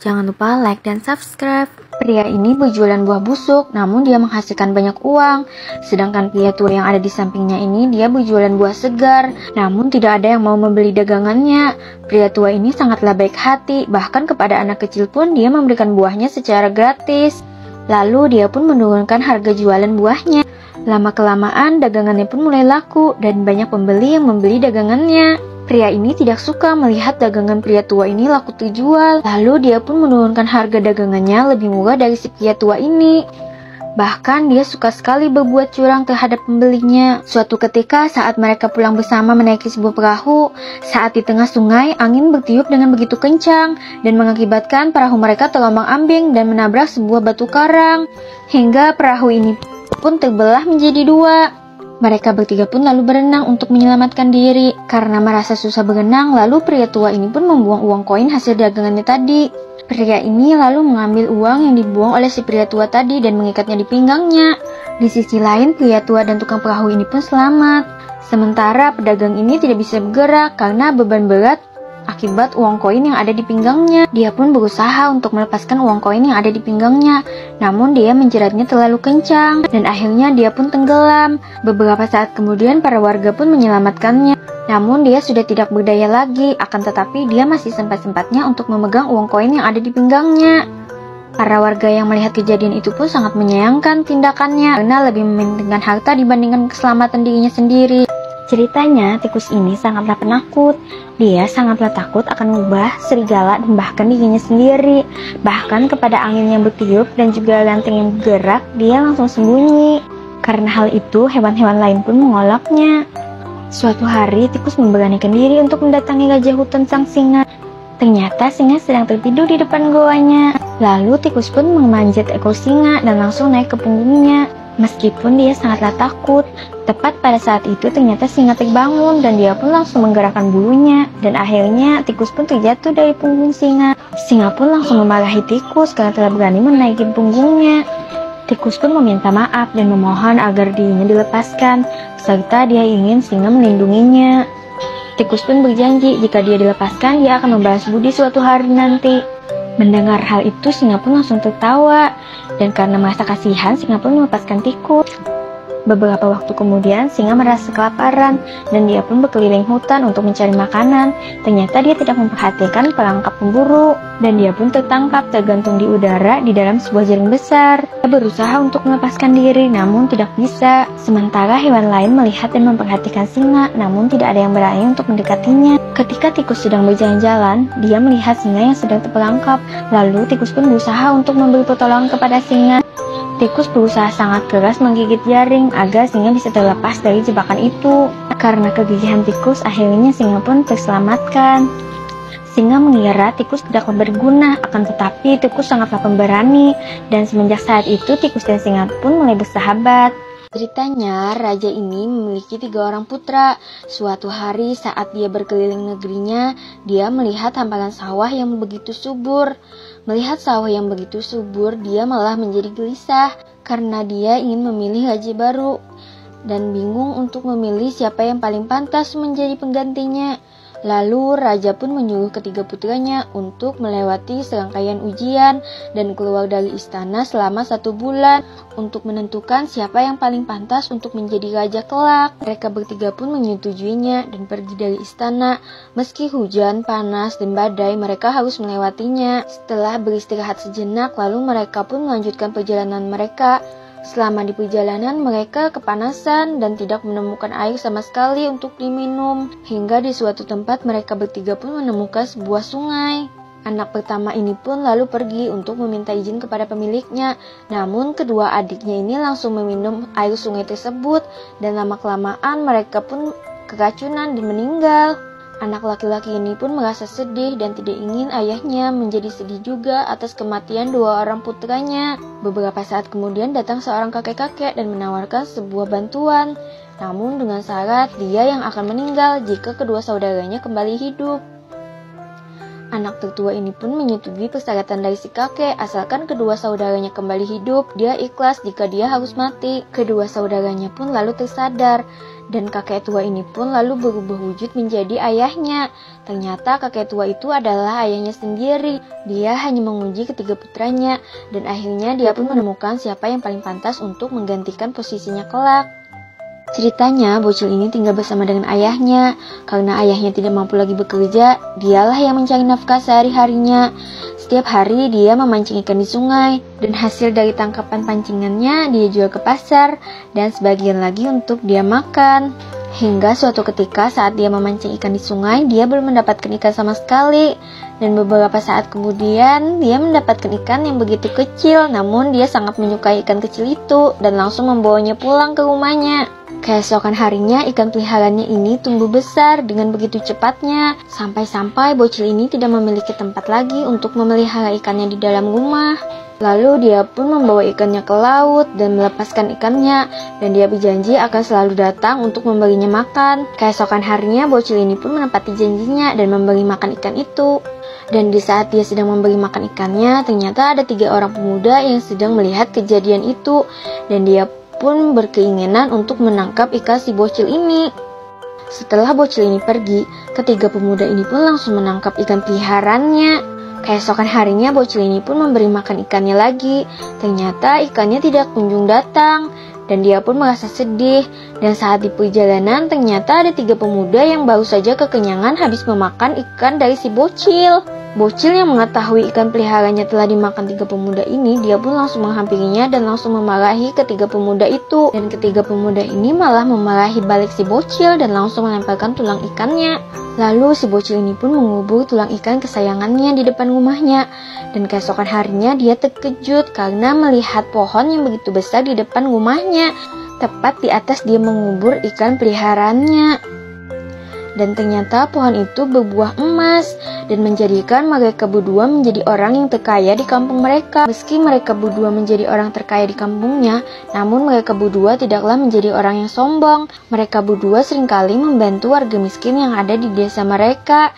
Jangan lupa like dan subscribe. Pria ini berjualan buah busuk, namun dia menghasilkan banyak uang. Sedangkan pria tua yang ada di sampingnya ini, dia berjualan buah segar, namun tidak ada yang mau membeli dagangannya. Pria tua ini sangatlah baik hati, bahkan kepada anak kecil pun dia memberikan buahnya secara gratis. Lalu dia pun menurunkan harga jualan buahnya. Lama-kelamaan dagangannya pun mulai laku dan banyak pembeli yang membeli dagangannya. Pria ini tidak suka melihat dagangan pria tua ini laku terjual. Lalu dia pun menurunkan harga dagangannya lebih murah dari si pria tua ini. Bahkan dia suka sekali berbuat curang terhadap pembelinya. Suatu ketika saat mereka pulang bersama menaiki sebuah perahu, saat di tengah sungai angin bertiup dengan begitu kencang dan mengakibatkan perahu mereka terombang-ambing dan menabrak sebuah batu karang. Hingga perahu ini pun terbelah menjadi dua. Mereka bertiga pun lalu berenang untuk menyelamatkan diri. Karena merasa susah berenang, lalu pria tua ini pun membuang uang koin hasil dagangannya tadi. Pria ini lalu mengambil uang yang dibuang oleh si pria tua tadi dan mengikatnya di pinggangnya. Di sisi lain, pria tua dan tukang perahu ini pun selamat. Sementara pedagang ini tidak bisa bergerak karena beban berat akibat uang koin yang ada di pinggangnya. Dia pun berusaha untuk melepaskan uang koin yang ada di pinggangnya, namun dia menjeratnya terlalu kencang dan akhirnya dia pun tenggelam. Beberapa saat kemudian para warga pun menyelamatkannya, namun dia sudah tidak berdaya lagi, akan tetapi dia masih sempat-sempatnya untuk memegang uang koin yang ada di pinggangnya. Para warga yang melihat kejadian itu pun sangat menyayangkan tindakannya karena lebih mementingkan harta dibandingkan keselamatan dirinya sendiri. Ceritanya, tikus ini sangatlah penakut. Dia sangatlah takut akan ubah, serigala, dan bahkan dirinya sendiri. Bahkan kepada angin yang bertiup dan juga ranting yang bergerak, dia langsung sembunyi. Karena hal itu, hewan-hewan lain pun mengoloknya. Suatu hari, tikus memberanikan diri untuk mendatangi raja hutan sang singa. Ternyata singa sedang tertidur di depan goanya. Lalu tikus pun memanjat ekor singa dan langsung naik ke punggungnya. Meskipun dia sangatlah takut, tepat pada saat itu ternyata singa terbangun dan dia pun langsung menggerakkan bulunya. Dan akhirnya tikus pun terjatuh dari punggung singa. Singa pun langsung memarahi tikus karena telah berani menaiki punggungnya. Tikus pun meminta maaf dan memohon agar dirinya dilepaskan, serta dia ingin singa melindunginya. Tikus pun berjanji jika dia dilepaskan, dia akan membalas budi suatu hari nanti. Mendengar hal itu, singa pun langsung tertawa, dan karena merasa kasihan, singa pun melepaskan tikus. Beberapa waktu kemudian, singa merasa kelaparan, dan dia pun berkeliling hutan untuk mencari makanan. Ternyata dia tidak memperhatikan perangkap pemburu, dan dia pun tertangkap tergantung di udara di dalam sebuah jaring besar. Dia berusaha untuk melepaskan diri, namun tidak bisa. Sementara hewan lain melihat dan memperhatikan singa, namun tidak ada yang berani untuk mendekatinya. Ketika tikus sedang berjalan-jalan, dia melihat singa yang sedang terperangkap. Lalu tikus pun berusaha untuk memberi pertolongan kepada singa. Tikus berusaha sangat keras menggigit jaring agar singa bisa terlepas dari jebakan itu. Karena kegigihan tikus, akhirnya singa pun terselamatkan. Singa mengira tikus tidaklah berguna, akan tetapi tikus sangatlah pemberani. Dan semenjak saat itu, tikus dan singa pun mulai bersahabat. Ceritanya, raja ini memiliki 3 orang putra. Suatu hari saat dia berkeliling negerinya, dia melihat hamparan sawah yang begitu subur. Melihat sawah yang begitu subur, dia malah menjadi gelisah karena dia ingin memilih raja baru dan bingung untuk memilih siapa yang paling pantas menjadi penggantinya. Lalu raja pun menyuruh ketiga putranya untuk melewati serangkaian ujian dan keluar dari istana selama 1 bulan untuk menentukan siapa yang paling pantas untuk menjadi raja kelak. Mereka bertiga pun menyetujuinya dan pergi dari istana. Meski hujan, panas, dan badai, mereka harus melewatinya. Setelah beristirahat sejenak, lalu mereka pun melanjutkan perjalanan mereka. Selama di perjalanan, mereka kepanasan dan tidak menemukan air sama sekali untuk diminum. Hingga di suatu tempat mereka bertiga pun menemukan sebuah sungai. Anak pertama ini pun lalu pergi untuk meminta izin kepada pemiliknya. Namun kedua adiknya ini langsung meminum air sungai tersebut dan lama-kelamaan mereka pun keracunan dan meninggal. Anak laki-laki ini pun merasa sedih dan tidak ingin ayahnya menjadi sedih juga atas kematian 2 orang putranya. Beberapa saat kemudian datang seorang kakek-kakek dan menawarkan sebuah bantuan. Namun dengan syarat dia yang akan meninggal jika kedua saudaranya kembali hidup. Anak tertua ini pun menyetujui persyaratan dari si kakek, asalkan kedua saudaranya kembali hidup, dia ikhlas jika dia harus mati. Kedua saudaranya pun lalu tersadar, Dan kakek tua ini pun lalu berubah wujud menjadi ayahnya. Ternyata kakek tua itu adalah ayahnya sendiri. Dia hanya menguji ketiga putranya, dan akhirnya dia pun menemukan siapa yang paling pantas untuk menggantikan posisinya kelak. Ceritanya, bocil ini tinggal bersama dengan ayahnya. Karena ayahnya tidak mampu lagi bekerja, dialah yang mencari nafkah sehari-harinya. Setiap hari dia memancing ikan di sungai, dan hasil dari tangkapan pancingannya dia jual ke pasar, dan sebagian lagi untuk dia makan. Hingga suatu ketika saat dia memancing ikan di sungai, dia belum mendapatkan ikan sama sekali. Dan beberapa saat kemudian, dia mendapatkan ikan yang begitu kecil, namun dia sangat menyukai ikan kecil itu, dan langsung membawanya pulang ke rumahnya. Keesokan harinya, ikan peliharaannya ini tumbuh besar dengan begitu cepatnya, sampai-sampai bocil ini tidak memiliki tempat lagi untuk memelihara ikannya di dalam rumah. Lalu dia pun membawa ikannya ke laut dan melepaskan ikannya, dan dia berjanji akan selalu datang untuk memberinya makan. Keesokan harinya, bocil ini pun menepati janjinya dan memberi makan ikan itu. Dan di saat dia sedang memberi makan ikannya, ternyata ada 3 orang pemuda yang sedang melihat kejadian itu, dan dia pun berkeinginan untuk menangkap ikan si bocil ini. Setelah bocil ini pergi, ketiga pemuda ini pun langsung menangkap ikan peliharaannya. Keesokan harinya bocil ini pun memberi makan ikannya lagi. Ternyata ikannya tidak kunjung datang, dan dia pun merasa sedih. Dan saat di perjalanan, ternyata ada 3 pemuda yang baru saja kekenyangan habis memakan ikan dari si bocil. Bocil yang mengetahui ikan peliharaannya telah dimakan 3 pemuda ini, dia pun langsung menghampirinya dan langsung memarahi ketiga pemuda itu. Dan ketiga pemuda ini malah memarahi balik si bocil dan langsung melemparkan tulang ikannya. Lalu si bocil ini pun mengubur tulang ikan kesayangannya di depan rumahnya. Dan keesokan harinya dia terkejut karena melihat pohon yang begitu besar di depan rumahnya. Tepat di atas dia mengubur ikan peliharaannya. Dan ternyata pohon itu berbuah emas dan menjadikan mereka berdua menjadi orang yang terkaya di kampung mereka. Meski mereka berdua menjadi orang terkaya di kampungnya, namun mereka berdua tidaklah menjadi orang yang sombong. Mereka berdua seringkali membantu warga miskin yang ada di desa mereka.